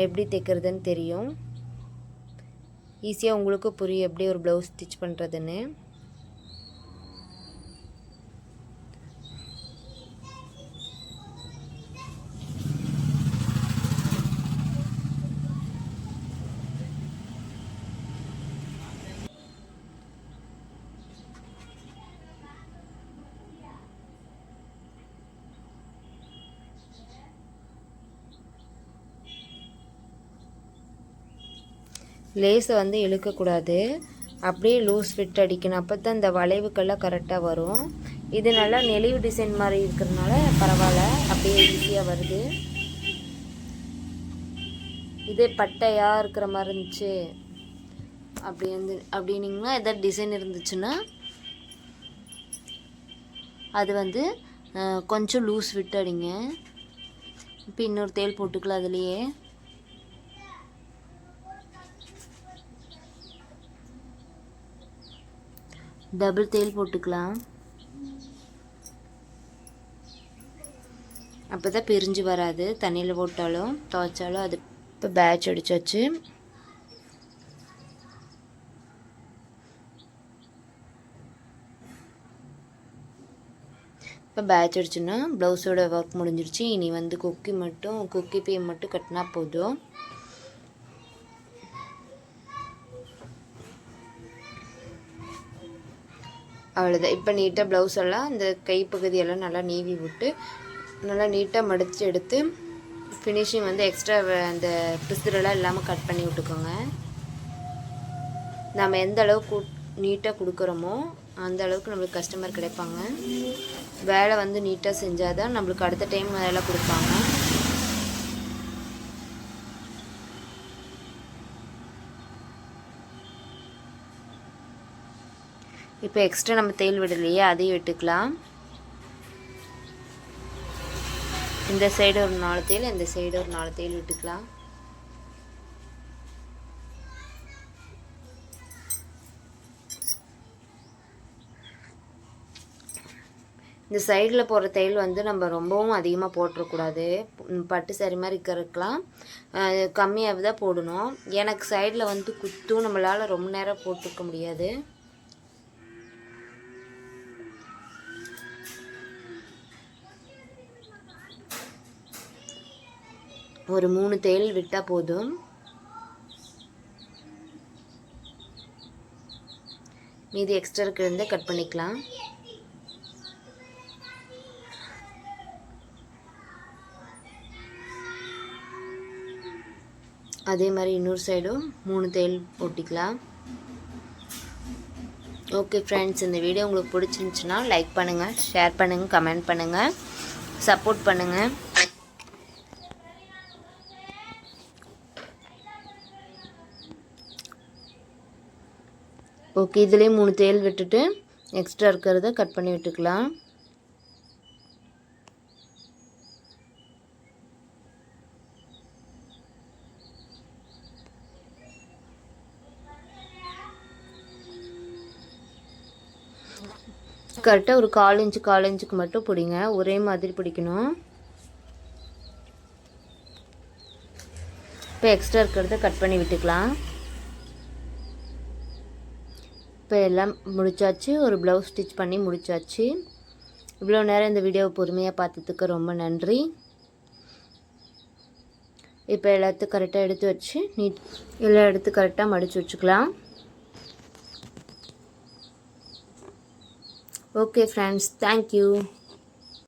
எப்படி தைக்கிறதுன்னு தெரியும். ஈஸியாக உங்களுக்கு புரியும் எப்படி ஒரு ப்ளவுஸ் ஸ்டிச் பண்ணுறதுன்னு. லேஸை வந்து இழுக்கக்கூடாது, அப்படியே லூஸ் ஃபிட் அடிக்கணும். அப்போ தான் இந்த வளைவுக்கெல்லாம் கரெக்டாக வரும். இது நல்லா நெளிவு டிசைன் மாதிரி இருக்கிறதுனால பரவாயில்ல, அப்படியே ஈஸியாக வருது. இதே பட்டையாக இருக்கிற மாதிரி இருந்துச்சு அப்படின்னீங்கன்னா எதாவது டிசைன் இருந்துச்சுன்னா அது வந்து கொஞ்சம் லூஸ் விட்டு அடிங்க. இப்போ இன்னொரு தேல் போட்டுக்கலாம். அதுலேயே டபுள் தேல் போட்டுக்கலாம். அப்போ தான் பிரிஞ்சு வராது, தண்ணியில் போட்டாலும் துவைச்சாலும். அது இப்போ பேட்ச் அடித்தாச்சு. இப்போ பேட்ச் அடிச்சுன்னா ப்ளவுஸோட ஒர்க் முடிஞ்சிருச்சு. இனி வந்து கொக்கி பே மட்டும் கட்டினா போதும். அவ்வளோதான். இப்போ நீட்டாக ப்ளவுஸ் எல்லாம் இந்த கைப்பகுதியெல்லாம் நல்லா நீவி விட்டு நல்லா நீட்டாக மடித்து எடுத்து ஃபினிஷிங் வந்து எக்ஸ்ட்ரா அந்த பிசுறெல்லாம் இல்லாமல் கட் பண்ணி விட்டுக்கோங்க. நம்ம எந்த அளவுக்கு நீட்டாக கொடுக்குறோமோ அந்த அளவுக்கு நம்மளுக்கு கஸ்டமர் கிடைப்பாங்க. வேலை வந்து நீட்டாக செஞ்சால் தான் நம்மளுக்கு அடுத்த டைம் வேலை கொடுப்பாங்க. இப்போ எக்ஸ்ட்ரா நம்ம தையல் விடலையே, அதையும் விட்டுக்கலாம். இந்த சைடு ஒரு 4 தையல், இந்த சைடு ஒரு 4 தையல் விட்டுக்கலாம். இந்த சைடில் போகிற தையல் வந்து நம்ம ரொம்பவும் அதிகமாக போட்டுறக்கூடாது. பட்டு சாரி மாதிரி இருக்கிறதுக்கெலாம் கம்மியாக தான் போடணும். எனக்கு சைடில் வந்து குத்தும், நம்மளால் ரொம்ப நேரம் போட்டுக்க முடியாது. ஒரு 3 தையல் விட்டால் போதும். மீதி எக்ஸ்ட்ரா இருக்கிறத கட் பண்ணிக்கலாம். அதே மாதிரி இன்னொரு சைடும் 3 தையல் போட்டிக்கலாம். ஓகே ஃப்ரெண்ட்ஸ், இந்த வீடியோ உங்களுக்கு பிடிச்சிருந்துச்சுன்னா லைக் பண்ணுங்கள், ஷேர் பண்ணுங்கள், கமெண்ட் பண்ணுங்கள், சப்போர்ட் பண்ணுங்கள். ஓகே, இதிலே 3 தையல் விட்டுட்டு எக்ஸ்ட்ரா இருக்கிறத கட் பண்ணி விட்டுக்கலாம். கரெக்டாக ஒரு 1/4 இன்ச்சுக்கு மட்டும் பிடிங்க, ஒரே மாதிரி பிடிக்கணும். இப்போ எக்ஸ்ட்ரா இருக்கிறத கட் பண்ணி விட்டுக்கலாம். இப்போ எல்லாம் முடிச்சாச்சு, ஒரு ப்ளவுஸ் ஸ்டிச் பண்ணி முடிச்சாச்சு. இவ்வளோ நேரம் இந்த வீடியோவை பொறுமையாக பார்த்ததுக்கு ரொம்ப நன்றி. இப்போ எல்லாத்தையும் கரெக்டாக எடுத்து வச்சு எல்லா எடுத்து கரெக்டாக மடித்து வச்சுக்கலாம். Okay friends, thank you.